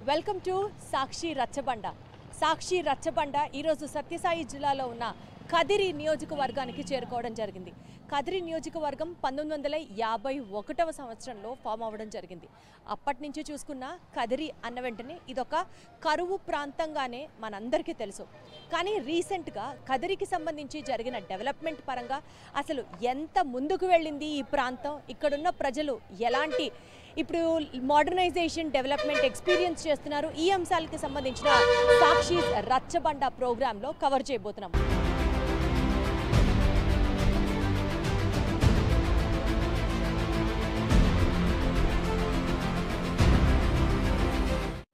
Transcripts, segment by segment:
Welcome to సాక్షి రచ్చబండ. సాక్షి రచ్చబండ ఈరోజు సత్యసాయి జిల్లాలో ఉన్న కదిరి నియోజకవర్గానికి చేరుకోవడం జరిగింది. కదిరి నియోజకవర్గం 1951వ సంవత్సరంలో ఫామ్ అవ్వడం జరిగింది. అప్పటి నుంచి చూసుకున్న కదిరి అన్న వెంటనే ఇదొక కరువు ప్రాంతంగానే మనందరికీ తెలుసు. కానీ రీసెంట్గా కదిరికి సంబంధించి జరిగిన డెవలప్మెంట్ పరంగా అసలు ఎంత ముందుకు వెళ్ళింది ఈ ప్రాంతం, ఇక్కడున్న ప్రజలు ఎలాంటి ఇప్పుడు మోడర్నైజేషన్ డెవలప్మెంట్ ఎక్స్పీరియన్స్ చేస్తున్నారు, ఈ అంశాలకి సంబంధించిన సాక్షి రచ్చబండ ప్రోగ్రాంలో కవర్ చేయబోతున్నాం.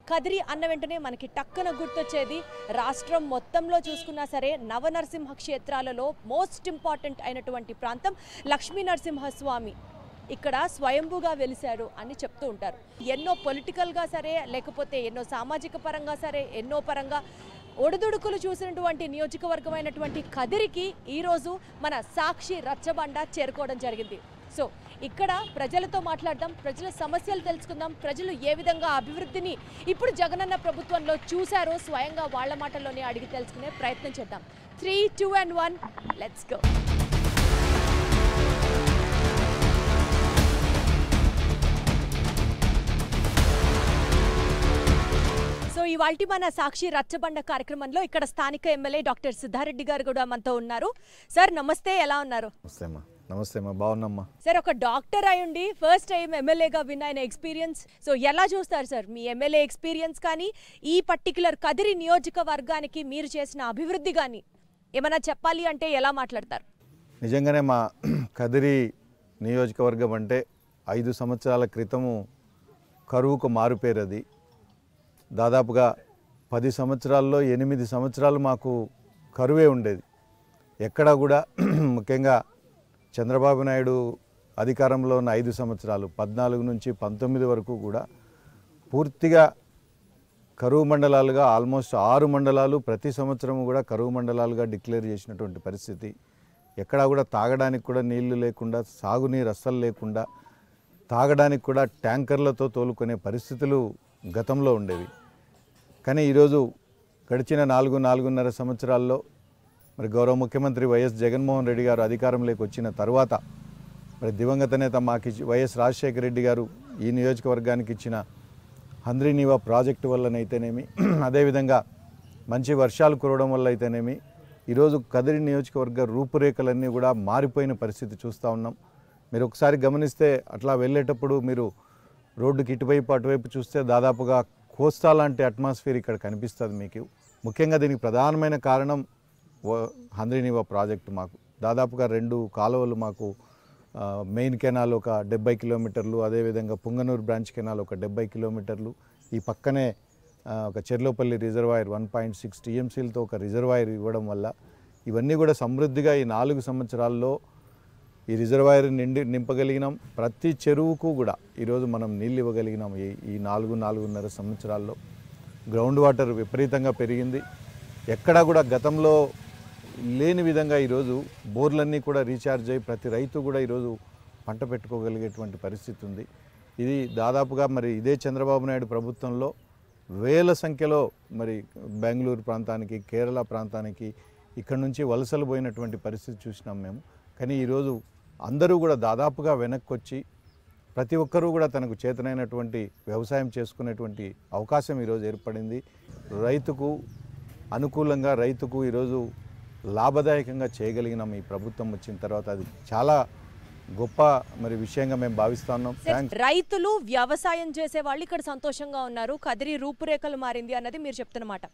కదిరి అన్న వెంటనే మనకి టక్కన గుర్తొచ్చేది రాష్ట్రం మొత్తంలో చూసుకున్నా సరే నవనరసింహ క్షేత్రాలలో మోస్ట్ ఇంపార్టెంట్ అయినటువంటి ప్రాంతం లక్ష్మీ నరసింహస్వామి ఇక్కడ స్వయంభూగా వెలిశారు అని చెప్తూ ఉంటారు. ఎన్నో పొలిటికల్గా సరే లేకపోతే ఎన్నో సామాజిక పరంగా సరే ఎన్నో పరంగా ఒడిదుడుకులు చూసినటువంటి నియోజకవర్గమైనటువంటి కదిరికి ఈరోజు మన సాక్షి రచ్చబండ చేరుకోవడం జరిగింది. సో ఇక్కడ ప్రజలతో మాట్లాడదాం, ప్రజల సమస్యలు తెలుసుకుందాం, ప్రజలు ఏ విధంగా అభివృద్ధిని ఇప్పుడు జగనన్న ప్రభుత్వంలో చూశారో స్వయంగా వాళ్ళ మాటల్లోనే అడిగి తెలుసుకునే ప్రయత్నం చేద్దాం. 3, 2 and 1 లెట్స్ గో. సో ఇవాల్టి మన సాక్షి రచ్చబండ కార్యక్రమంలో ఇక్కడ స్థానిక ఎమ్మెల్యే డాక్టర్ సిద్ధారెడ్డి గారు కూడా మనతో ఉన్నారు. సార్ నమస్తే, ఎలా ఉన్నారు? నమస్తే అమ్మా, బాగున్నామ్మా. సార్ ఒక డాక్టర్ అయ్యుండి ఫస్ట్ టైం ఎమ్మెల్యేగా విన్ అయిన ఎక్స్పీరియన్స్, సో ఎలా చూస్తారు సార్ మీ ఎమ్మెల్యే ఎక్స్పీరియన్స్ కానీ ఈ పర్టికులర్ కదిరి నియోజకవర్గానికి మీరు చేసిన అభివృద్ధి కానీ ఏమైనా చెప్పాలి అంటే ఎలా మాట్లాడతారు? నిజంగానే మా కదిరి నియోజకవర్గం అంటే 5 సంవత్సరాల క్రితము కరువుకు మారుపేరు. అది దాదాపుగా 10 సంవత్సరాల్లో 8 సంవత్సరాలు మాకు కరువే ఉండేది. ఎక్కడా కూడా ముఖ్యంగా చంద్రబాబు నాయుడు అధికారంలో ఉన్న 5 సంవత్సరాలు 14 నుంచి 19 వరకు కూడా పూర్తిగా కరువు మండలాలుగా ఆల్మోస్ట్ 6 మండలాలు ప్రతి సంవత్సరం కూడా కరువు మండలాలుగా డిక్లేర్ చేసినటువంటి పరిస్థితి. ఎక్కడా కూడా తాగడానికి కూడా నీళ్లు లేకుండా, సాగునీరు అస్సలు లేకుండా, తాగడానికి కూడా ట్యాంకర్లతో తోలుకునే పరిస్థితులు గతంలో ఉండేవి. కానీ ఈరోజు గడిచిన 4.5 సంవత్సరాల్లో మరి గౌరవ ముఖ్యమంత్రి వైఎస్ జగన్మోహన్ రెడ్డి గారు అధికారంలోకి వచ్చిన తర్వాత మరి దివంగత నేత మాకు వైఎస్ రాజశేఖర రెడ్డి గారు ఈ నియోజకవర్గానికి ఇచ్చిన హంద్రీనీవా ప్రాజెక్టు వల్లనైతేనేమి, అదేవిధంగా మంచి వర్షాలు కురవడం వల్ల అయితేనేమి ఈరోజు కదిరి నియోజకవర్గ రూపురేఖలన్నీ కూడా మారిపోయిన పరిస్థితి చూస్తూ ఉన్నాం. మీరు ఒకసారి గమనిస్తే అట్లా వెళ్ళేటప్పుడు మీరు రోడ్డుకి ఇటువైపు అటువైపు చూస్తే దాదాపుగా కోస్తా లాంటి అట్మాస్ఫియర్ ఇక్కడ కనిపిస్తుంది మీకు. ముఖ్యంగా దీనికి ప్రధానమైన కారణం హంద్రీనీవా ప్రాజెక్టు. మాకు దాదాపుగా 2 కాలువలు, మాకు మెయిన్ కెనాల్ ఒక 70 కిలోమీటర్లు, అదేవిధంగా పుంగనూరు బ్రాంచ్ కెనాల్ ఒక 70 కిలోమీటర్లు, ఈ పక్కనే ఒక చెర్లోపల్లి రిజర్వాయర్ 1.6 టీఎంసీలతో ఒక రిజర్వాయర్ ఇవ్వడం వల్ల ఇవన్నీ కూడా సమృద్ధిగా ఈ 4 సంవత్సరాల్లో ఈ రిజర్వాయర్ నింపగలిగినాం. ప్రతి చెరువుకు కూడా ఈరోజు మనం నీళ్ళు ఇవ్వగలిగినాం. ఈ 4.5 సంవత్సరాల్లో గ్రౌండ్ వాటర్ విపరీతంగా పెరిగింది. ఎక్కడా కూడా గతంలో లేని విధంగా ఈరోజు బోర్లన్నీ కూడా రీఛార్జ్ అయ్యి ప్రతి రైతు కూడా ఈరోజు పంట పెట్టుకోగలిగేటువంటి పరిస్థితి ఉంది. ఇది దాదాపుగా మరి ఇదే చంద్రబాబు నాయుడు ప్రభుత్వంలో వేల సంఖ్యలో మరి బెంగళూరు ప్రాంతానికి, కేరళ ప్రాంతానికి ఇక్కడ నుంచి వలసలు పోయినటువంటి పరిస్థితి చూసినాం మేము. కానీ ఈరోజు అందరూ కూడా దాదాపుగా వెనక్కి వచ్చి ప్రతి ఒక్కరూ కూడా తనకు చేతనైనటువంటి వ్యవసాయం చేసుకునేటువంటి అవకాశం ఈరోజు ఏర్పడింది. రైతుకు అనుకూలంగా, రైతుకు ఈరోజు లాభదాయకంగా చేయగలిగినాం ఈ ప్రభుత్వం వచ్చిన తర్వాత. అది చాలా గొప్ప మరి విషయంగా మేము భావిస్తున్నాం. రైతులు, వ్యవసాయం చేసే వాళ్ళు ఇక్కడ సంతోషంగా ఉన్నారు, కదిరి రూపురేఖలు మారింది అన్నది మీరు చెప్తున్నమాట.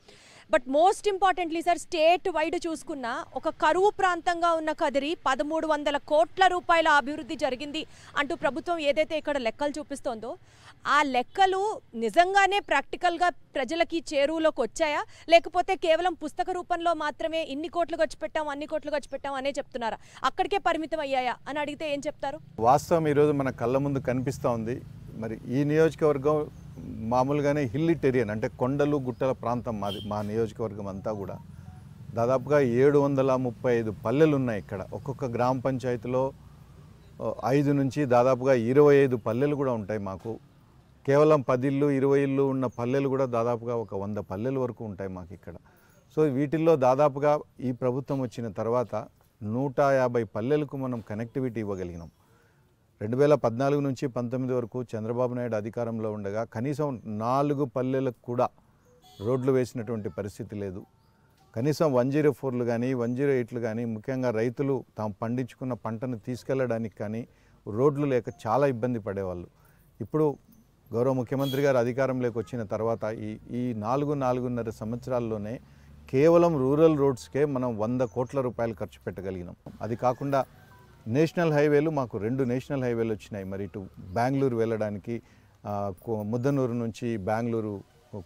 But most importantly sir, state wide చూసుకున్న ఒక కరువు ప్రాంతంగా ఉన్న కదిరి 1300 కోట్ల రూపాయల అభివృద్ధి జరిగింది అంటూ ప్రభుత్వం ఏదైతే ఇక్కడ లెక్కలు చూపిస్తోందో ఆ లెక్కలు నిజంగానే ప్రాక్టికల్గా ప్రజలకి చేరువులోకి వచ్చాయా, లేకపోతే కేవలం పుస్తక రూపంలో మాత్రమే ఇన్ని కోట్లు ఖర్చు పెట్టాం, అన్ని కోట్లు ఖర్చు పెట్టాం అనే చెప్తున్నారా, అక్కడికే పరిమితం అయ్యాయా అని అడిగితే ఏం చెప్తారు? వాస్తవం ఈరోజు మన కళ్ళ ముందు కనిపిస్తూ ఉంది. మరి ఈ నియోజకవర్గం మామూలుగానే హిల్లీ టెరియన్ అంటే కొండలు గుట్టల ప్రాంతం మాది. మా నియోజకవర్గం అంతా కూడా దాదాపుగా 735 పల్లెలు ఉన్నాయి ఇక్కడ. ఒక్కొక్క గ్రామ పంచాయతీలో 5 నుంచి దాదాపుగా 25 పల్లెలు కూడా ఉంటాయి మాకు. కేవలం 10 ఇళ్ళు 20 ఇళ్ళు ఉన్న పల్లెలు కూడా దాదాపుగా ఒక 100 పల్లెల వరకు ఉంటాయి మాకు ఇక్కడ. సో వీటిల్లో దాదాపుగా ఈ ప్రభుత్వం వచ్చిన తర్వాత 150 పల్లెలకు మనం కనెక్టివిటీ ఇవ్వగలిగినాం. 2014 నుంచి 19 వరకు చంద్రబాబు నాయుడు అధికారంలో ఉండగా కనీసం 4 పల్లెలకు కూడా రోడ్లు వేసినటువంటి పరిస్థితి లేదు. కనీసం 104లు కానీ 108లు కానీ ముఖ్యంగా రైతులు తాము పండించుకున్న పంటను తీసుకెళ్లడానికి కానీ రోడ్లు లేక చాలా ఇబ్బంది పడేవాళ్ళు. ఇప్పుడు గౌరవ ముఖ్యమంత్రి గారు అధికారంలోకి వచ్చిన తర్వాత ఈ 4-4.5 సంవత్సరాల్లోనే కేవలం రూరల్ రోడ్స్కే మనం 100 కోట్ల రూపాయలు ఖర్చు పెట్టగలిగినాం. అది కాకుండా నేషనల్ హైవేలు మాకు 2 నేషనల్ హైవేలు వచ్చినాయి. మరి ఇటు బెంగళూరు వెళ్ళడానికి, ముద్దనూరు నుంచి బెంగళూరు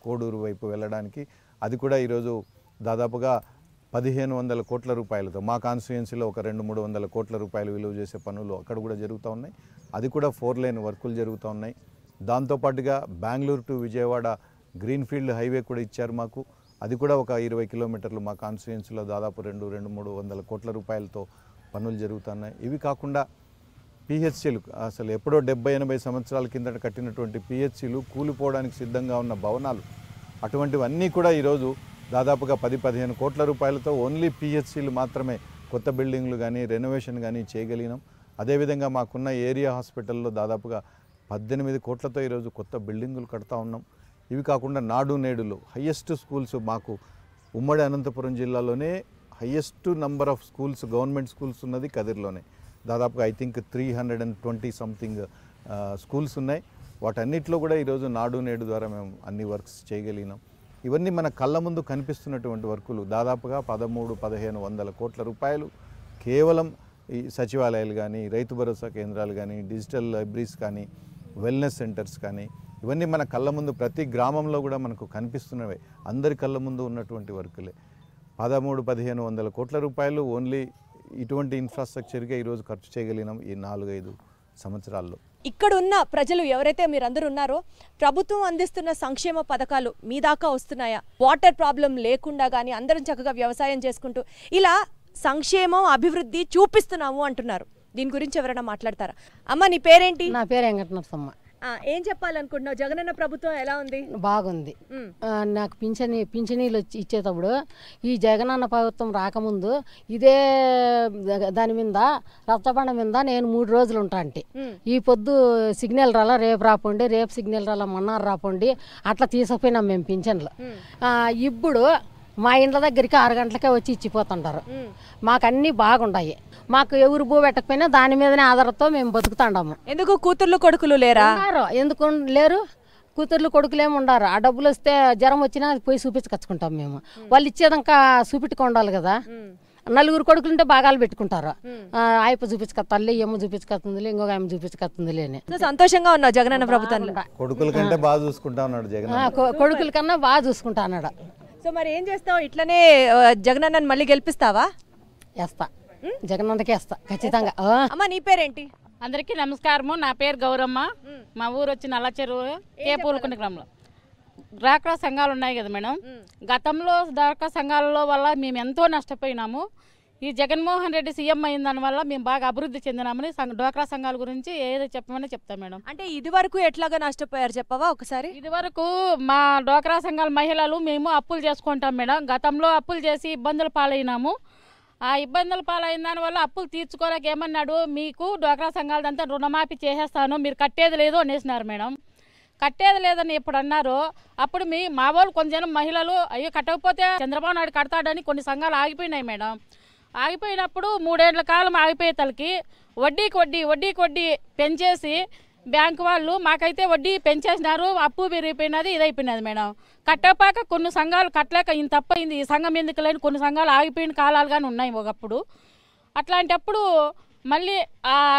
కోడూరు వైపు వెళ్ళడానికి అది కూడా ఈరోజు దాదాపుగా 1500 కోట్ల రూపాయలతో మా కాన్స్టిట్యుయెన్సీలో ఒక 200-300 కోట్ల రూపాయలు విలువ చేసే పనులు అక్కడ కూడా జరుగుతూ ఉన్నాయి. అది కూడా 4 లేన్ వర్కులు జరుగుతూ ఉన్నాయి. దాంతోపాటుగా Bengaluru to Vijayawada greenfield highway కూడా ఇచ్చారు మాకు. అది కూడా ఒక 20 కిలోమీటర్లు మా కాన్స్టిట్యుయెన్సీలో దాదాపు 200-300 కోట్ల రూపాయలతో పనులు జరుగుతున్నాయి. ఇవి కాకుండా పిహెచ్సిలు అసలు ఎప్పుడో 70-80 సంవత్సరాల కిందట కట్టినటువంటి పిహెచ్సిలు కూలిపోవడానికి సిద్ధంగా ఉన్న భవనాలు అటువంటివన్నీ కూడా ఈరోజు దాదాపుగా 10-15 కోట్ల రూపాయలతో ఓన్లీ పిహెచ్సిలు మాత్రమే కొత్త బిల్డింగ్లు కానీ రెనోవేషన్ కానీ చేయగలిగినాం. అదేవిధంగా మాకున్న ఏరియా హాస్పిటల్లో దాదాపుగా 18 కోట్లతో ఈరోజు కొత్త బిల్డింగులు కడతా ఉన్నాం. ఇవి కాకుండా నాడు నేడులో హయ్యెస్ట్ స్కూల్స్ మాకు ఉమ్మడి అనంతపురం జిల్లాలోనే highest number of schools government schools ఉన్నది కదిర్లోనే. దాదాపుగా ఐ థింక్ 320 సంథింగ్ స్కూల్స్ ఉన్నాయి. వాటన్నిటిలో కూడా ఈరోజు నాడు నేడు ద్వారా మేము అన్ని వర్క్స్ చేయగలిగినాం. ఇవన్నీ మన కళ్ళ ముందు కనిపిస్తున్నటువంటి వర్కులు దాదాపుగా 1300-1500 కోట్ల రూపాయలు కేవలం ఈ సచివాలయాలు కానీ, రైతు భరోసా కేంద్రాలు కానీ, డిజిటల్ లైబ్రరీస్ కానీ, వెల్నెస్ సెంటర్స్ కానీ ఇవన్నీ మన కళ్ళ ముందు ప్రతి గ్రామంలో కూడా మనకు కనిపిస్తున్నవే. అందరి కళ్ళ ముందు ఉన్నటువంటి వర్కులే. 1300-1500 కోట్ల రూపాయలు ఓన్లీ ఇటువంటి ఇన్ఫ్రాస్ట్రక్చర్గా ఈరోజు ఖర్చు చేయగలిగినాం ఈ 4-5 సంవత్సరాల్లో. ఇక్కడ ఉన్న ప్రజలు ఎవరైతే మీరందరూ ఉన్నారో ప్రభుత్వం అందిస్తున్న సంక్షేమ పథకాలు మీ దాకా వస్తున్నాయా? వాటర్ ప్రాబ్లం లేకుండా కానీ అందరం చక్కగా వ్యవసాయం చేసుకుంటూ ఇలా సంక్షేమం అభివృద్ధి చూపిస్తున్నాము అంటున్నారు. దీని గురించి ఎవరైనా మాట్లాడతారా? అమ్మ నీ పేరేంటి? నా పేరు వెంకటనరసమ్మ. ఏం చెప్పాలనుకుంటున్నావు? జగనన్న ప్రభుత్వం ఎలా ఉంది? బాగుంది. నాకు పింఛనీలు ఇచ్చేటప్పుడు ఈ జగనన్న ప్రభుత్వం రాకముందు ఇదే దాని మీద రచ్చబండ మీద నేను 3 రోజులు ఉంటా అంటే ఈ పొద్దు సిగ్నల్ రాలా, రేపు రాపోండి, రేపు సిగ్నల్ రాలా, మొన్నారు రాపోండి, అట్లా తీసుకుపోయినాం మేము పింఛన్లు. ఇప్పుడు మా ఇండ్ల దగ్గరికి 6 గంటలకే వచ్చి ఇచ్చిపోతుంటారు. మాకు అన్నీ బాగుండాయి. మాకు ఎవరు భూ పెట్టకపోయినా దాని మీదనే ఆధారంతో మేము బతుకుతాండాము. ఎందుకు కూతుర్లు కొడుకులు లేరా? ఎందుకు లేరు? కూతుర్లు కొడుకులేమి ఉండరు. ఆ డబ్బులు వస్తే జ్వరం వచ్చినా పోయి చూపించుకొచ్చుకుంటాం మేము. వాళ్ళు ఇచ్చేదాకా చూపెట్టుకుండాలి కదా. 4 కొడుకులుంటే భాగాలు పెట్టుకుంటారు. ఆయప్ప చూపించుకొ తల్లి, ఏమో చూపించుకొస్తుంది, ఇంకొక ఆమె చూపించుకొస్తుంది లేని. సంతోషంగా ఉన్నావు జగనన్న ప్రభుత్వంలో? కొడుకుల కంటే బాగా చూసుకుంటా ఉన్నాడు జగన్. కొడుకుల కన్నా బాగా చూసుకుంటా అన్నాడు. సో మరి ఏం చేస్తావు? ఇట్లనే జగనన్నని మళ్ళీ గెలిపిస్తావా? వేస్తా, జగనన్నకే వేస్తా ఖచ్చితంగా. అమ్మ నీ పేరేంటి? అందరికీ నమస్కారము. నా పేరు గౌరమ్మ. మా ఊరు వచ్చి నల్లచెరువు కేపూలకుంట గ్రామంలో. డ్వాక్రా సంఘాలు ఉన్నాయి కదా మేడం. గతంలో డ్వాక్రా సంఘాలలో వల్ల మేము ఎంతో నష్టపోయినాము. ఈ జగన్మోహన్ రెడ్డి సీఎం అయిన దానివల్ల మేము బాగా అభివృద్ధి చెందినామని డ్వాక్రా సంఘాల గురించి ఏదో చెప్పమని చెప్తాం మేడం. అంటే ఇది వరకు ఎట్లాగా నష్టపోయారు చెప్పవా ఒకసారి? ఇది వరకు మా డ్వాక్రా సంఘాల మహిళలు మేము అప్పులు చేసుకుంటాం మేడం. గతంలో అప్పులు చేసి ఇబ్బందులు పాలైనాము. ఆ ఇబ్బందుల పాలైన దానివల్ల అప్పులు తీర్చుకోలేక ఏమన్నాడు, మీకు డ్వాక్రా సంఘాలదంతా రుణమాఫీ చేసేస్తాను, మీరు కట్టేది లేదు అనేసినారు మేడం. కట్టేది లేదని ఎప్పుడు అన్నారో అప్పుడు మా వాళ్ళు కొంచెం మహిళలు అయ్యో కట్టకపోతే చంద్రబాబు నాయుడు కడతాడని కొన్ని సంఘాలు ఆగిపోయినాయి మేడం. ఆగిపోయినప్పుడు 3 ఏళ్ల కాలం ఆగిపోయే తలకి వడ్డీకి వడ్డీ పెంచేసి బ్యాంకు వాళ్ళు మాకైతే వడ్డీ పెంచేసినారు. అప్పు పెరిగిపోయినది, ఇదైపోయినది మేడం. కట్టపాక కొన్ని సంఘాలు కట్టలేక ఇంత తప్పైంది, ఈ సంఘం ఎందుకు లేని కొన్ని సంఘాలు ఆగిపోయిన కాలాలు కానీ ఉన్నాయి ఒకప్పుడు. అట్లాంటప్పుడు మళ్ళీ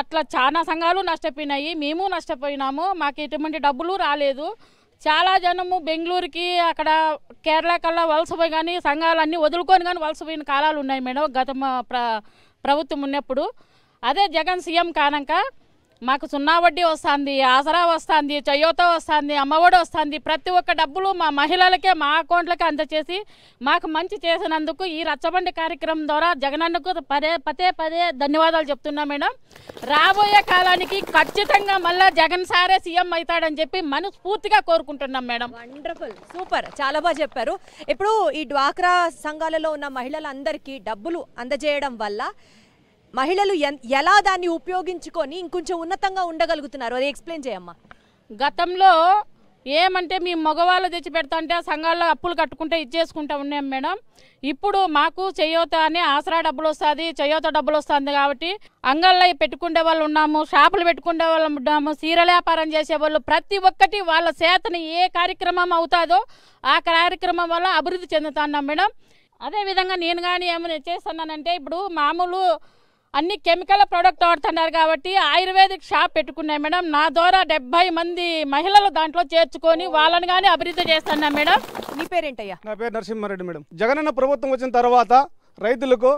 అట్లా చాలా సంఘాలు నష్టపోయినాయి, మేము నష్టపోయినాము. మాకు ఎటువంటి డబ్బులు రాలేదు. చాలా జనము బెంగళూరుకి అక్కడ కేరళ కల్లా వలసపోయి కానీ సంఘాలన్నీ వదులుకొని కానీ వలసపోయిన కాలాలు ఉన్నాయి మేడం గత ప్రభుత్వం ఉన్నప్పుడు. అదే జగన్ సీఎం కానాక మాకు సున్నా వడ్డీ వస్తుంది, ఆసరా వస్తుంది, చయ్యోత వస్తుంది, అమ్మఒడి వస్తుంది. ప్రతి ఒక్క డబ్బులు మా మహిళలకే మా అకౌంట్లకే అందచేసి మాకు మంచి చేసినందుకు ఈ రచ్చబండి కార్యక్రమం ద్వారా జగనన్నకు పదే ధన్యవాదాలు చెప్తున్నాం మేడం. రాబోయే కాలానికి ఖచ్చితంగా మళ్ళీ జగన్ సారే సీఎం అవుతాడని చెప్పి మనస్ఫూర్తిగా కోరుకుంటున్నాం మేడం. వండర్ఫుల్, సూపర్, చాలా బాగా చెప్పారు. ఇప్పుడు ఈ డ్వాక్రా సంఘాలలో ఉన్న మహిళలందరికీ డబ్బులు అందజేయడం వల్ల మహిళలు ఎలా దాన్ని ఉపయోగించుకొని ఇంకొంచెం ఉన్నతంగా ఉండగలుగుతున్నారు, అది ఎక్స్ప్లెయిన్ చేయమ్మా. గతంలో ఏమంటే మీ మగవాళ్ళు తెచ్చి పెడతా అంటే సంఘాల్లో అప్పులు కట్టుకుంటే ఇచ్చేసుకుంటా ఉన్నాం మేడం. ఇప్పుడు మాకు చెయ్యోత అని ఆసరా డబ్బులు వస్తుంది, చెయ్యోత డబ్బులు వస్తుంది కాబట్టి అంగళ్ళ పెట్టుకునే వాళ్ళు ఉన్నాము, షాపులు పెట్టుకునే వాళ్ళు ఉన్నాము, సీరల వ్యాపారం చేసేవాళ్ళు ప్రతి ఒక్కటి వాళ్ళ చేతని ఏ కార్యక్రమం అవుతుందో ఆ కార్యక్రమం వల్ల అభివృద్ధి చెందుతున్నాం మేడం. అదేవిధంగా నేను కానీ ఏమైనా చేస్తున్నానంటే ఇప్పుడు మామూలు అన్ని కెమికల్ ప్రోడక్ట్ వాడుతున్నారు కాబట్టి ఆయుర్వేదిక్ షాప్ పెట్టుకున్నాయి మేడం. నా ద్వారా 70 మంది మహిళలు దాంట్లో చేర్చుకొని వాళ్ళని కానీ అభివృద్ధి చేస్తున్నా మేడం. నీ పేరేంటయ్యా? నా పేరు నరసింహారెడ్డి మేడం. జగనన్న ప్రభుత్వం వచ్చిన తర్వాత రైతులకు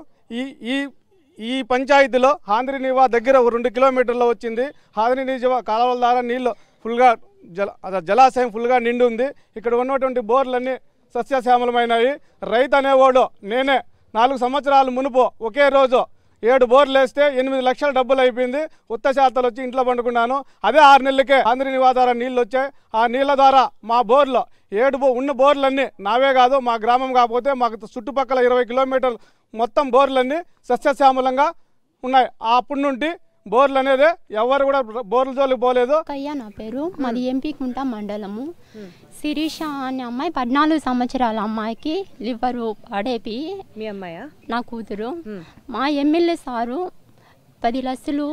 ఈ పంచాయతీలో హాంద్రినీవా దగ్గర 2 కిలోమీటర్లో వచ్చింది. హాంద్రినీవా కాలువల ద్వారా నీళ్ళు ఫుల్గా జలాశయం ఫుల్గా నిండి ఉంది. ఇక్కడ ఉన్నటువంటి బోర్లన్నీ సస్యశ్యామలమైనవి. రైతు అనేవాడు నేనే 4 సంవత్సరాల మునుపు ఒకే రోజు 7 బోర్లు వేస్తే 8 లక్షల డబ్బులు అయిపోయింది. ఉత్త శాతాలు వచ్చి ఇంట్లో పండుకున్నాను. అదే 6 నెలలకే హాంద్రినీవా ద్వారా నీళ్ళు వచ్చాయి. ఆ నీళ్ళ ద్వారా మా బోర్లు 7 ఉన్న బోర్లన్నీ నావే కాదు, మా గ్రామం కాకపోతే మాకు చుట్టుపక్కల 20 కిలోమీటర్లు మొత్తం బోర్లన్నీ సస్యశ్యామలంగా ఉన్నాయి. అప్పటి నుండి బోర్లు అనేది ఎవరు కూడా బోర్ల జోలికి పోలేదు. అయ్యా నా పేరు, మాది ఎంపీ కుంట మండలము. శిరీష అనే అమ్మాయి 14 సంవత్సరాల అమ్మాయికి లివరు పడేపి. మీ అమ్మాయా? నా కూతురు. మా ఎమ్మెల్యే సారు 10 లక్షలు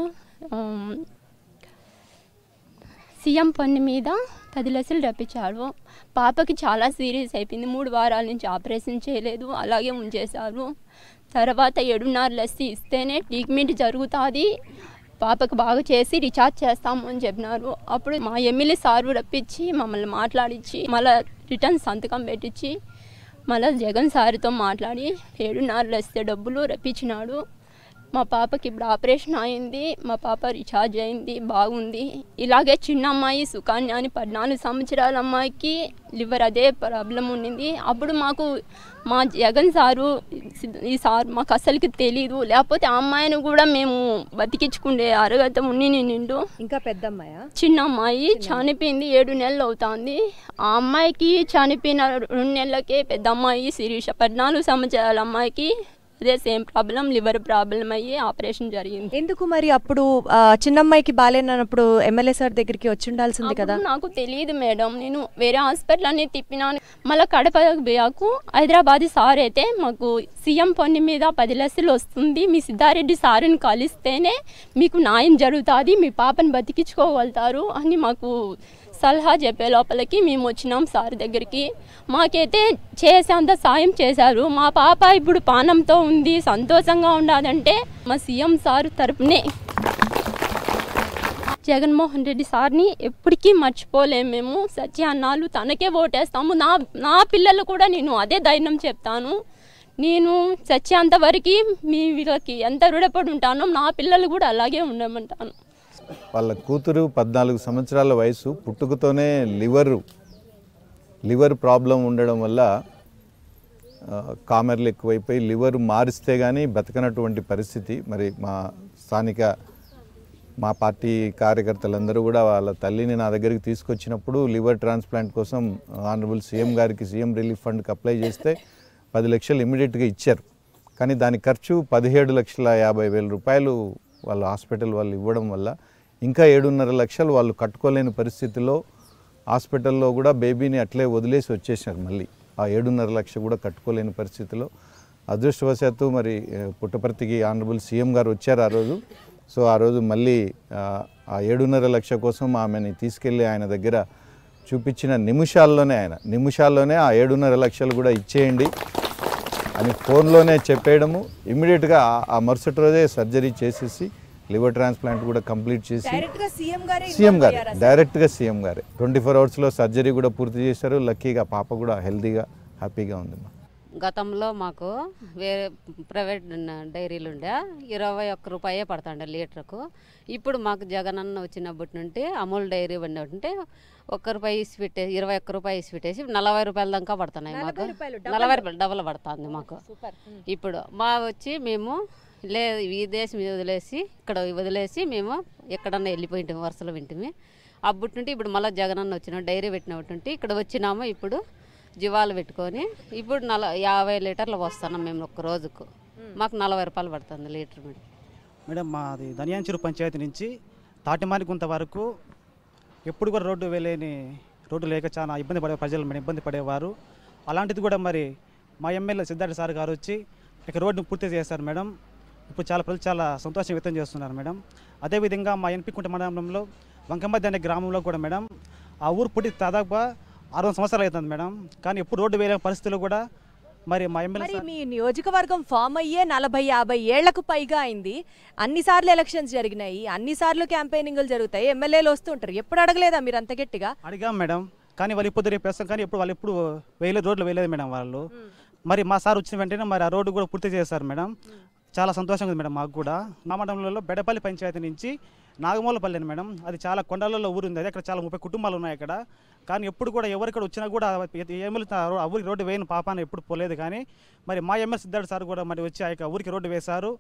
సీఎం పన్ను మీద 10 లక్షలు రప్పించారు. పాపకి చాలా సీరియస్ అయిపోయింది. 3 వారాల నుంచి ఆపరేషన్ చేయలేదు, అలాగే ఉంచేశారు. తర్వాత 7.5 లక్షలు ఇస్తేనే ట్రీట్మెంట్ జరుగుతుంది, పాపకు బాగా చేసి రీఛార్జ్ చేస్తాము అని చెప్పినారు. అప్పుడు మా ఎమ్మెల్యే సారు రప్పించి మమ్మల్ని మాట్లాడించి మళ్ళీ రిటర్న్ సంతకం పెట్టించి మళ్ళీ జగన్ సార్తో మాట్లాడి 7.5 లక్షల డబ్బులు రప్పించినాడు. మా పాపకి ఇప్పుడు ఆపరేషన్ అయింది, మా పాప రీఛార్జ్ అయింది, బాగుంది. ఇలాగే చిన్న అమ్మాయి సుకన్య అని 14 సంవత్సరాల అమ్మాయికి లివర్ అదే ప్రాబ్లం ఉండింది. అప్పుడు మాకు మా జగన్ సారు ఈ సార్ మాకు అసలుకి తెలీదు, లేకపోతే ఆ అమ్మాయిని కూడా మేము బతికించుకుండే అర్హత నిండు. ఇంకా పెద్ద అమ్మాయా? చిన్న అమ్మాయి చనిపోయింది, 7 నెలలు అవుతుంది. ఆ అమ్మాయికి చనిపోయిన 2 నెలలకే పెద్ద అమ్మాయి శిరీష 14 సంవత్సరాల అమ్మాయికి అదే సేమ్ ప్రాబ్లం, లివర్ ప్రాబ్లం అయ్యి ఆపరేషన్ జరిగింది. ఎందుకు మరి అప్పుడు చిన్నమ్మాయికి బాలేనప్పుడు ఎమ్మెల్యే సార్ దగ్గరికి వచ్చి ఉండాల్సింది కదా? నాకు తెలియదు మేడం, నేను వేరే హాస్పిటల్ అన్ని తిప్పినాను. మళ్ళీ కడపకు పోయాకు హైదరాబాద్ సార్ అయితే మాకు సీఎం పన్ను మీద 10 లక్షలు వస్తుంది, మీ సిద్ధారెడ్డి సార్ని కలిస్తేనే మీకు న్యాయం జరుగుతుంది, మీ పాపని బతికించుకోగలుగుతారు అని మాకు సలహా చెప్పే లోపలికి మేము వచ్చినాం సార్ దగ్గరికి. మాకైతే చేసేంత సాయం చేశారు. మా పాప ఇప్పుడు పానంతో ఉంది, సంతోషంగా ఉండాలంటే మా సీఎం సార్ తరపునే జగన్మోహన్ రెడ్డి సార్ని ఎప్పటికీ మర్చిపోలేము మేము. సత్య అన్నాళ్ళు తనకే ఓటేస్తాము. నా పిల్లలు కూడా నేను అదే ధైర్యం చెప్తాను. నేను చచ్చేంతవరకు మీ వీళ్ళకి ఎంత రుణపడి ఉంటానో నా పిల్లలు కూడా అలాగే ఉండమంటాను. వాళ్ళ కూతురు 14 సంవత్సరాల వయసు, పుట్టుకతోనే లివర్ ప్రాబ్లం ఉండడం వల్ల కామెర్లు ఎక్కువైపోయి లివర్ మారిస్తే కానీ బతకనటువంటి పరిస్థితి. మరి మా పార్టీ కార్యకర్తలందరూ కూడా వాళ్ళ తల్లిని నా దగ్గరికి తీసుకొచ్చినప్పుడు లివర్ ట్రాన్స్ప్లాంట్ కోసం ఆనరబుల్ సీఎం గారికి సీఎం రిలీఫ్ ఫండ్కి అప్లై చేస్తే 10 లక్షలు ఇమీడియట్గా ఇచ్చారు. కానీ దాని ఖర్చు 17,50,000 రూపాయలు వాళ్ళ హాస్పిటల్ వాళ్ళు ఇవ్వడం వల్ల ఇంకా 7.5 లక్షలు వాళ్ళు కట్టుకోలేని పరిస్థితిలో హాస్పిటల్లో కూడా బేబీని అట్లే వదిలేసి వచ్చేసారు. మళ్ళీ ఆ 7.5 లక్షలు కూడా కట్టుకోలేని పరిస్థితిలో అదృష్టవశాత్తు మరి పుట్టపర్తికి ఆనరబుల్ సీఎం గారు వచ్చారు ఆ రోజు. సో ఆ రోజు మళ్ళీ ఆ 7.5 లక్షల కోసం ఆమెని తీసుకెళ్ళి ఆయన దగ్గర చూపించిన నిమిషాల్లోనే ఆ 7.5 లక్షలు కూడా ఇచ్చేయండి అని ఫోన్లోనే చెప్పేయడము. ఇమ్మీడియట్గా ఆ మరుసటి రోజే సర్జరీ చేసేసి లివర్ ట్రాన్స్ప్లాంట్ కూడా కంప్లీట్ చేసి డైరెక్ట్గా సీఎం గారే 24 అవర్స్లో సర్జరీ కూడా పూర్తి చేశారు. లక్కీగా పాప కూడా హెల్తీగా హ్యాపీగా ఉంది. గతంలో మాకు వేరే ప్రైవేట్ డైరీలు ఉండే 21 రూపాయే పడుతుండే లీటర్కు. ఇప్పుడు మాకు జగనన్న వచ్చినప్పటి నుండి అమూల్ డైరీ ఉన్నట్టుంటే 1 రూపాయి ఇసి పెట్టేసి 21 రూపాయి ఇసి పెట్టేసి 40 రూపాయల దాకా పడుతున్నాయి మాకు. 40 రూపాయలు డబల్ పడుతుంది మాకు. ఇప్పుడు మా వచ్చి మేము ఈ దేశం వదిలేసి ఇక్కడ వదిలేసి మేము ఎక్కడన్నా వెళ్ళిపోయింటాము, వరుసలో వింటిమి. అప్పటి నుండి ఇప్పుడు మళ్ళీ జగనన్న వచ్చిన డైరీ పెట్టినట్టుంటే ఇక్కడ వచ్చినాము. ఇప్పుడు జీవాలు పెట్టుకొని ఇప్పుడు 50 లీటర్లు వస్తున్నాం మేము ఒక రోజుకు. మాకు 40 రూపాయలు పడుతుంది లీటర్ మేడం. మేడం మాది ధనియాంచెరు పంచాయతీ నుంచి తాటిమాని గుంత వరకు ఎప్పుడు కూడా రోడ్డు లేక చాలా ఇబ్బంది పడే ప్రజలు మేడం ఇబ్బంది పడేవారు. అలాంటిది కూడా మరి మా ఎమ్మెల్యే సిద్ధార్థ సార్ గారు వచ్చి ఇక రోడ్డును పూర్తి చేశారు మేడం. ఇప్పుడు ప్రజలు చాలా సంతోషం వ్యక్తం చేస్తున్నారు మేడం. అదేవిధంగా మా ఎన్పికుంట మండలంలో వంకమద్ది అనే గ్రామంలో కూడా మేడం ఆ ఊరు పుట్టి దాదాపు 60 సంవత్సరాలు అవుతుంది మేడం. కానీ ఎప్పుడు రోడ్డు వేయలేని పరిస్థితులు కూడా మరి మా ఎమ్మెల్యే మీ నియోజకవర్గం ఫామ్ అయ్యే 40-50 ఏళ్లకు పైగా అయింది. అన్నిసార్లు ఎలక్షన్స్ జరిగినాయి, అన్నిసార్లు క్యాంపెయినింగ్లు జరుగుతాయి, ఎమ్మెల్యేలు వస్తుంటారు. ఎప్పుడు అడగలేదా మీరు అంత గట్టిగా? అడిగాం మేడం, కానీ వాళ్ళు ఇప్పుడు రేపు వేస్తాం, కానీ వాళ్ళు ఎప్పుడు రోడ్లు వేయలేదు మేడం వాళ్ళు. మరి మా సార్ వచ్చిన వెంటనే మరి ఆ రోడ్డు కూడా పూర్తి చేశారు మేడం. చాలా సంతోషంగా ఉంది మేడం మాకు కూడా. మా మండలంలో బెడపల్లి పంచాయతీ నుంచి నాగమూలపల్లి అని మేడం, అది చాలా కొండలలో ఊరు ఉంది. అది అక్కడ చాలా 30 కుటుంబాలు ఉన్నాయి అక్కడ. కానీ ఎప్పుడు కూడా ఎవరిక్కడ వచ్చినా కూడా ఎమ్మెల్యే ఆ ఊరికి రోడ్డు వేయని పాపాన ఎప్పుడు పోలేదు. కానీ మరి మా ఎమ్మెల్యే సిద్ధార్థ సార్ కూడా మరి వచ్చి ఆ యొక్క ఊరికి రోడ్డు వేశారు.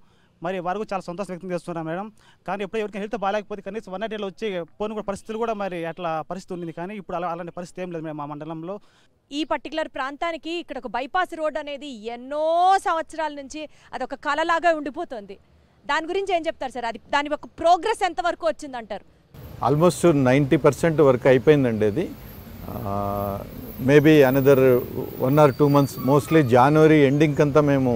మరి వారు చాలా సంతోషం వ్యక్తం చేస్తున్నారు మేడం. కానీ ఎప్పుడు ఎవరికి హెల్త్ బాగాలేకపోతే కనీసం 180లో వచ్చి పోను కూడా పరిస్థితులు కూడా మరి అట్లా పరిస్థితి ఉంది. కానీ ఇప్పుడు అలాంటి పరిస్థితి ఏం లేదు మేడం మా మండలంలో. ఈ పర్టికులర్ ప్రాంతానికి ఇక్కడ ఒక బైపాస్ రోడ్ అనేది ఎన్నో సంవత్సరాల నుంచి అదొక కళలాగా ఉండిపోతుంది. దాని గురించి ఏం చెప్తారు సార్? అది దాని యొక్క ప్రోగ్రెస్ ఎంతవరకు వచ్చిందంటారు? ఆల్మోస్ట్ 90% వరకు అయిపోయిందండి. అది maybe another 1 or 2 months, mostly January ending అంతా మేము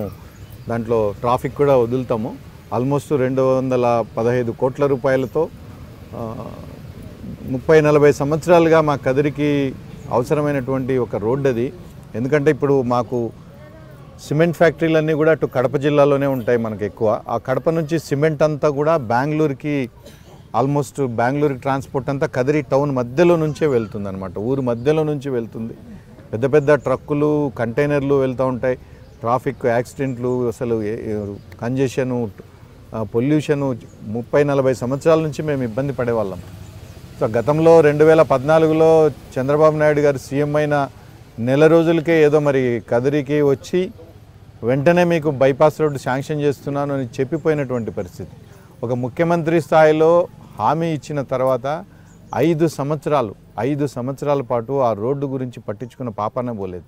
దాంట్లో ట్రాఫిక్ కూడా వదులుతాము. ఆల్మోస్ట్ 215 కోట్ల రూపాయలతో 30-40 సంవత్సరాలుగా మా కదిరికి అవసరమైనటువంటి ఒక రోడ్డు అది. ఎందుకంటే ఇప్పుడు మాకు సిమెంట్ ఫ్యాక్టరీలన్నీ కూడా అటు కడప జిల్లాలోనే ఉంటాయి మనకు ఎక్కువ. ఆ కడప నుంచి సిమెంట్ అంతా కూడా బెంగళూరుకి ఆల్మోస్ట్ బెంగళూరుకి ట్రాన్స్పోర్ట్ అంతా కదిరి టౌన్ మధ్యలో నుంచే వెళ్తుంది అనమాట. ఊరు మధ్యలో నుంచి వెళ్తుంది. పెద్ద పెద్ద ట్రక్కులు కంటైనర్లు వెళ్తూ ఉంటాయి. ట్రాఫిక్ యాక్సిడెంట్లు, అసలు కంజెషను, పొల్యూషను 30-40 సంవత్సరాల నుంచి మేము ఇబ్బంది పడేవాళ్ళం. సో గతంలో 2014లో చంద్రబాబు నాయుడు గారు సీఎం అయిన నెల రోజులకే ఏదో మరి కదిరికి వచ్చి వెంటనే మీకు బైపాస్ రోడ్డు శాంక్షన్ చేస్తున్నాను అని చెప్పిపోయినటువంటి పరిస్థితి. ఒక ముఖ్యమంత్రి స్థాయిలో హామీ ఇచ్చిన తర్వాత 5 సంవత్సరాల పాటు ఆ రోడ్డు గురించి పట్టించుకున్న పాపానే పోలేదు.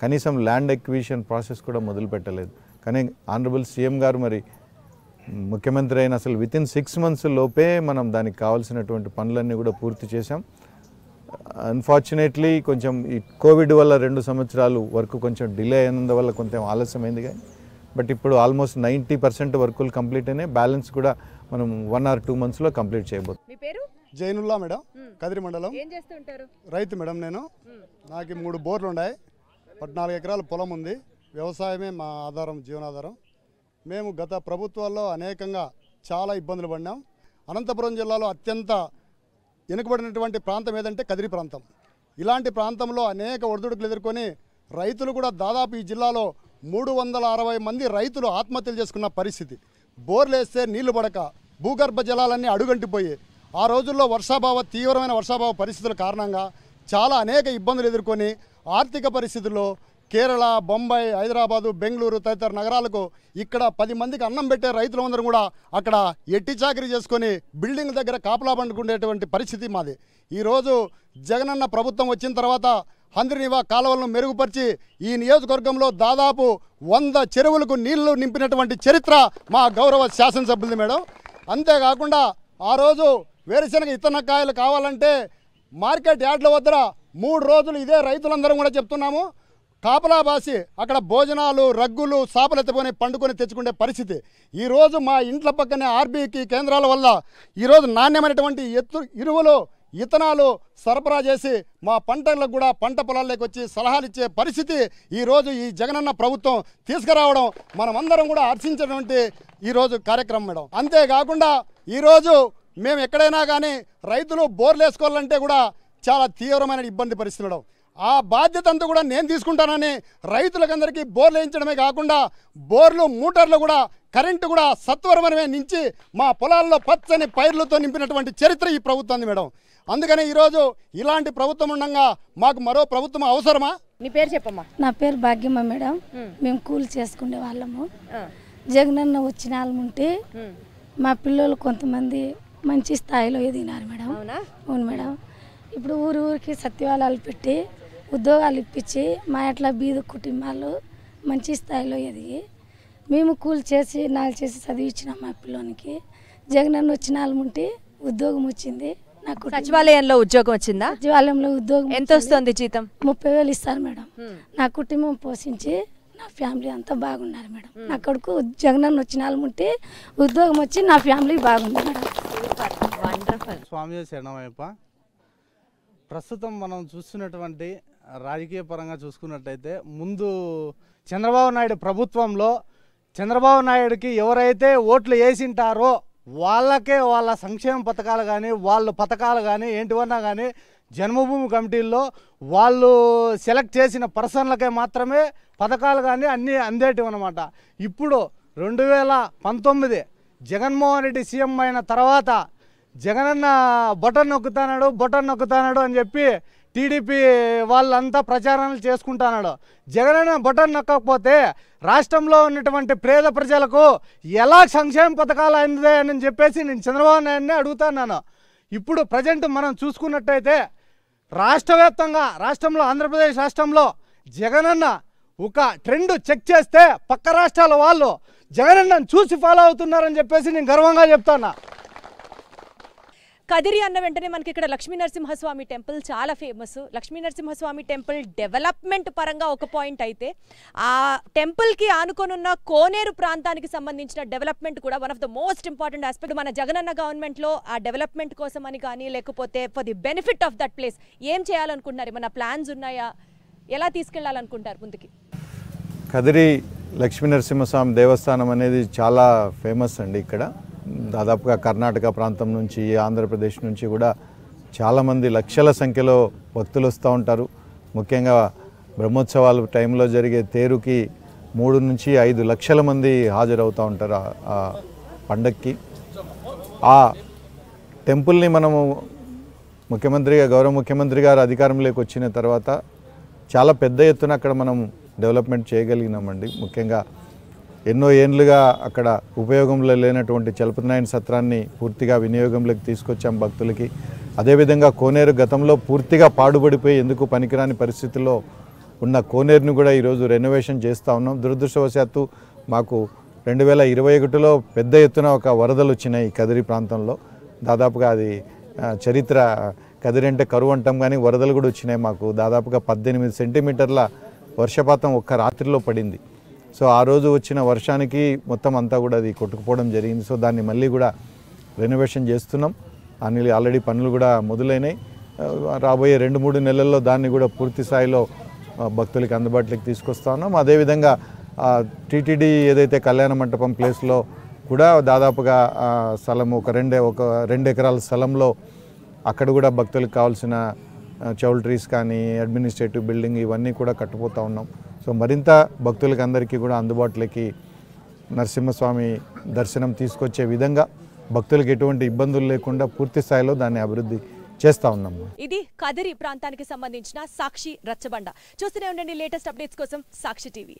కనీసం ల్యాండ్ ఎక్విజిషన్ ప్రాసెస్ కూడా మొదలు పెట్టలేదు. కానీ ఆనరబుల్ సీఎం గారు మరి ముఖ్యమంత్రి అయిన అసలు వితిన్ 6 months లోపే మనం దానికి కావాల్సినటువంటి పనులన్నీ కూడా పూర్తి చేశాం. అన్ఫార్చునేట్లీ కొంచెం ఈ కోవిడ్ వల్ల 2 సంవత్సరాలు వరకు కొంచెం డిలే అయినందువల్ల కొంచెం ఆలస్యమైంది. కానీ బట్ ఇప్పుడు ఆల్మోస్ట్ 90% వర్కులు కంప్లీట్ అయినాయి. బ్యాలెన్స్ కూడా మనం 1 or 2 monthsలో కంప్లీట్ చేయబోతున్నాం. మీ పేరు? జైనుల్లా మేడం, కదిరి మండలం. ఏం చేస్తుంటారు? రైతు మేడం. నాకు 3 బోర్లు ఉన్నాయి, 14 ఎకరాల పొలం ఉంది. వ్యవసాయమే మా ఆధారం, జీవనాధారం. మేము గత ప్రభుత్వాల్లో అనేకంగా చాలా ఇబ్బందులు పడినాం. అనంతపురం జిల్లాలో అత్యంత వెనుకబడినటువంటి ప్రాంతం ఏదంటే కదిరి ప్రాంతం. ఇలాంటి ప్రాంతంలో అనేక ఒడిదుడుకులు ఎదుర్కొని రైతులు కూడా దాదాపు ఈ జిల్లాలో 360 మంది రైతులు ఆత్మహత్యలు చేసుకున్న పరిస్థితి. బోర్లు వేస్తే నీళ్లు పడక భూగర్భ జలాలన్నీ అడుగంటిపోయి ఆ రోజుల్లో తీవ్రమైన వర్షాభావ పరిస్థితుల కారణంగా చాలా అనేక ఇబ్బందులు ఎదుర్కొని ఆర్థిక పరిస్థితుల్లో కేరళ, బొంబాయి, హైదరాబాదు, బెంగళూరు తదితర నగరాలకు ఇక్కడ 10 మందికి అన్నం పెట్టే రైతులందరూ కూడా అక్కడ ఎట్టి చాకరీ చేసుకొని బిల్డింగ్ దగ్గర కాపలా పండుకునేటువంటి పరిస్థితి మాది. ఈరోజు జగనన్న ప్రభుత్వం వచ్చిన తర్వాత హంద్రినీవా కాలువలను మెరుగుపరిచి ఈ నియోజకవర్గంలో దాదాపు 100 చెరువులకు నీళ్లు నింపినటువంటి చరిత్ర మా గౌరవ శాసనసభ్యులది మేడం. అంతేకాకుండా ఆ రోజు వేరుశనగ ఇత్తనకాయలు కావాలంటే మార్కెట్ యార్డ్ల వద్ద 3 రోజులు ఇదే రైతులందరం కూడా చెప్తున్నాము కాపలా బాసి అక్కడ భోజనాలు, రగ్గులు, సాపలెత్తపోయి పండుకొని తెచ్చుకునే పరిస్థితి. ఈరోజు మా ఇంట్ల పక్కనే ఆర్బీకి కేంద్రాల వల్ల ఈరోజు నాణ్యమైనటువంటి ఎరువులు, ఇత్తనాలు సరఫరా చేసి మా పంటలకు కూడా పంట పొలాల్లోకి వచ్చి సలహాలు ఇచ్చే పరిస్థితి ఈరోజు ఈ జగనన్న ప్రభుత్వం తీసుకురావడం మనమందరం కూడా హర్షించినటువంటి ఈరోజు కార్యక్రమం మేడం. అంతేకాకుండా ఈరోజు మేము ఎక్కడైనా కానీ రైతులు బోర్లు వేసుకోవాలంటే కూడా చాలా తీవ్రమైన ఇబ్బంది పరిస్థితి మేడం. ఆ బాధ్యత అంతా కూడా నేను తీసుకుంటానని రైతులకందరికీ బోర్లు వేయించడమే కాకుండా బోర్లు మోటార్లు కూడా కరెంటు కూడా సత్వరమే నుంచి మా పొలాల్లో పచ్చని పైర్లతో నింపినటువంటి చరిత్ర ఈ ప్రభుత్వం మేడం. అందుకనే ఈరోజు ఇలాంటి ప్రభుత్వం ఉండగా మాకు మరో ప్రభుత్వం అవసరమా? నీ పేరు చెప్పమ్మా. నా పేరు భాగ్యమ్మ మేడం. మేము కూలి చేసుకునే వాళ్ళము. జగనన్న వచ్చిన వాళ్ళముంటే మా పిల్లలు కొంతమంది మంచి స్థాయిలో ఎదిగినారు మేడం. అవును మేడం. ఇప్పుడు ఊరికి సత్యవాళాలు పెట్టి ఉద్యోగాలు ఇప్పించి మా అట్లా బీద కుటుంబాలు మంచి స్థాయిలో ఎదిగి మేము కూలి చేసి నాలుగు చేసి చదివించినాం మా పిల్లోనికి. జగనన్న వచ్చిన వాళ్ళముంటే ఉద్యోగం వచ్చింది. నాకు సచివాలయంలో ఉద్యోగం వచ్చిందా? సచివాలయంలో ఉద్యోగం ఎంత వస్తుంది జీతం? 30,000 ఇస్తారు మేడం. నా కుటుంబం పోషించి నా ఫ్యామిలీ అంతా బాగున్నారు మేడం. నా కొడుకు జగనన్న వచ్చిన వాళ్ళముంటే ఉద్యోగం వచ్చి నా ఫ్యామిలీ బాగుంది మేడం. స్వామి శరణమయ్యప్ప. ప్రస్తుతం మనం చూస్తున్నటువంటి రాజకీయ పరంగా చూసుకున్నట్టయితే ముందు చంద్రబాబు నాయుడు ప్రభుత్వంలో చంద్రబాబు నాయుడుకి ఎవరైతే ఓట్లు వేసింటారో వాళ్ళకే వాళ్ళ సంక్షేమ పథకాలు కానీ వాళ్ళ పథకాలు కానీ ఏంటివన్నా కానీ జన్మభూమి కమిటీల్లో వాళ్ళు సెలెక్ట్ చేసిన పర్సన్లకే మాత్రమే పథకాలు కానీ అన్నీ అందేటివన్నమాట. ఇప్పుడు 2019 జగన్మోహన్ రెడ్డి సీఎం అయిన తర్వాత జగనన్న బటన్ నొక్కుతాడు అని చెప్పి టీడీపీ వాళ్ళంతా ప్రచారాలు చేసుకుంటున్నాడు. జగనన్న బటన్ నొక్కకపోతే రాష్ట్రంలో ఉన్నటువంటి పేద ప్రజలకు ఎలా సంక్షేమ పథకాలు అందాయని చెప్పేసి నేను చంద్రబాబు నాయుడిని అడుగుతున్నాను. ఇప్పుడు ప్రజెంట్ మనం చూసుకున్నట్టయితే రాష్ట్రంలో ఆంధ్రప్రదేశ్ రాష్ట్రంలో జగనన్న ఒక ట్రెండ్ చెక్ చేస్తే పక్క రాష్ట్రాల వాళ్ళు జగనన్నను చూసి ఫాలో అవుతున్నారని చెప్పేసి నేను గర్వంగా చెప్తాను. కదిరి అన్న వెంటనే మనకి ఇక్కడ లక్ష్మీ నరసింహస్వామి టెంపుల్ చాలా famous. Lakshmi Narasimhaswamy temple development పరంగా ఒక పాయింట్ అయితే ఆ టెంపుల్కి ఆనుకొనున్న కోనేరు ప్రాంతానికి సంబంధించిన డెవలప్మెంట్ కూడా one of the most important aspect. మన జగనన్న గవర్నమెంట్లో ఆ డెవలప్మెంట్ కోసం అని కానీ లేకపోతే for the benefit of that place ఏం చేయాలనుకుంటున్నారు? మన ప్లాన్స్ ఉన్నాయా? ఎలా తీసుకెళ్లాలనుకుంటారు ముందుకి? కదిరి లక్ష్మీ నరసింహస్వామి దేవస్థానం అనేది చాలా ఫేమస్ అండి. ఇక్కడ దాదాపుగా కర్ణాటక ప్రాంతం నుంచి ఆంధ్రప్రదేశ్ నుంచి కూడా చాలామంది లక్షల సంఖ్యలో భక్తులు వస్తూ ఉంటారు. ముఖ్యంగా బ్రహ్మోత్సవాల టైంలో జరిగే తేరుకి 3 నుంచి 5 లక్షల మంది హాజరవుతూ ఉంటారు ఆ పండక్కి. ఆ టెంపుల్ని మనము గౌరవ ముఖ్యమంత్రి గారు అధికారంలోకి వచ్చిన తర్వాత చాలా పెద్ద ఎత్తున అక్కడ మనం డెవలప్మెంట్ చేయగలిగినామండి. ముఖ్యంగా ఎన్నో ఏళ్ళుగా అక్కడ ఉపయోగంలో లేనటువంటి చలపతినారాయణ సత్రాన్ని పూర్తిగా వినియోగంలోకి తీసుకొచ్చాం భక్తులకి. అదేవిధంగా కోనేరు గతంలో పూర్తిగా పాడుబడిపోయి ఎందుకు పనికిరాని పరిస్థితుల్లో ఉన్న కోనేరుని కూడా ఈరోజు రెనోవేషన్ చేస్తూ ఉన్నాం. దురదృష్టవశాత్తు మాకు 2021లో పెద్ద ఎత్తున ఒక వరదలు వచ్చినాయి కదిరి ప్రాంతంలో. దాదాపుగా అది చరిత్ర. కదిరి అంటే కరువు అంటాం కానీ వరదలు కూడా వచ్చినాయి. మాకు దాదాపుగా 18 సెంటీమీటర్ల వర్షపాతం ఒక్క రాత్రిలో పడింది. సో ఆ రోజు వచ్చిన వర్షానికి మొత్తం అంతా కూడా అది కొట్టుకుపోవడం జరిగింది. సో దాన్ని మళ్ళీ కూడా రెనోవేషన్ చేస్తున్నాం. ఆల్రెడీ పనులు కూడా మొదలైనాయి. రాబోయే 2-3 నెలల్లో దాన్ని కూడా పూర్తి స్థాయిలో భక్తులకి అందుబాటులోకి తీసుకొస్తా ఉన్నాం. అదేవిధంగా టీటీడీ ఏదైతే కళ్యాణ మంటపం ప్లేస్లో కూడా దాదాపుగా స్థలం ఒక 2 ఎకరాల స్థలంలో అక్కడ కూడా భక్తులకు కావాల్సిన చౌల్ట్రీస్ కానీ అడ్మినిస్ట్రేటివ్ బిల్డింగ్ ఇవన్నీ కూడా కట్టుపోతూ ఉన్నాం. సో మరింత భక్తులకి అందరికీ కూడా అందుబాటులోకి నరసింహస్వామి దర్శనం తీసుకొచ్చే విధంగా భక్తులకు ఎటువంటి ఇబ్బందులు లేకుండా పూర్తి స్థాయిలో దాన్ని అభివృద్ధి చేస్తూ ఉన్నాము. ఇది కదిరి ప్రాంతానికి సంబంధించిన సాక్షి రచ్చబండ. చూస్తూనే ఉండండి లేటెస్ట్ అప్డేట్స్ కోసం సాక్షి టీవీ.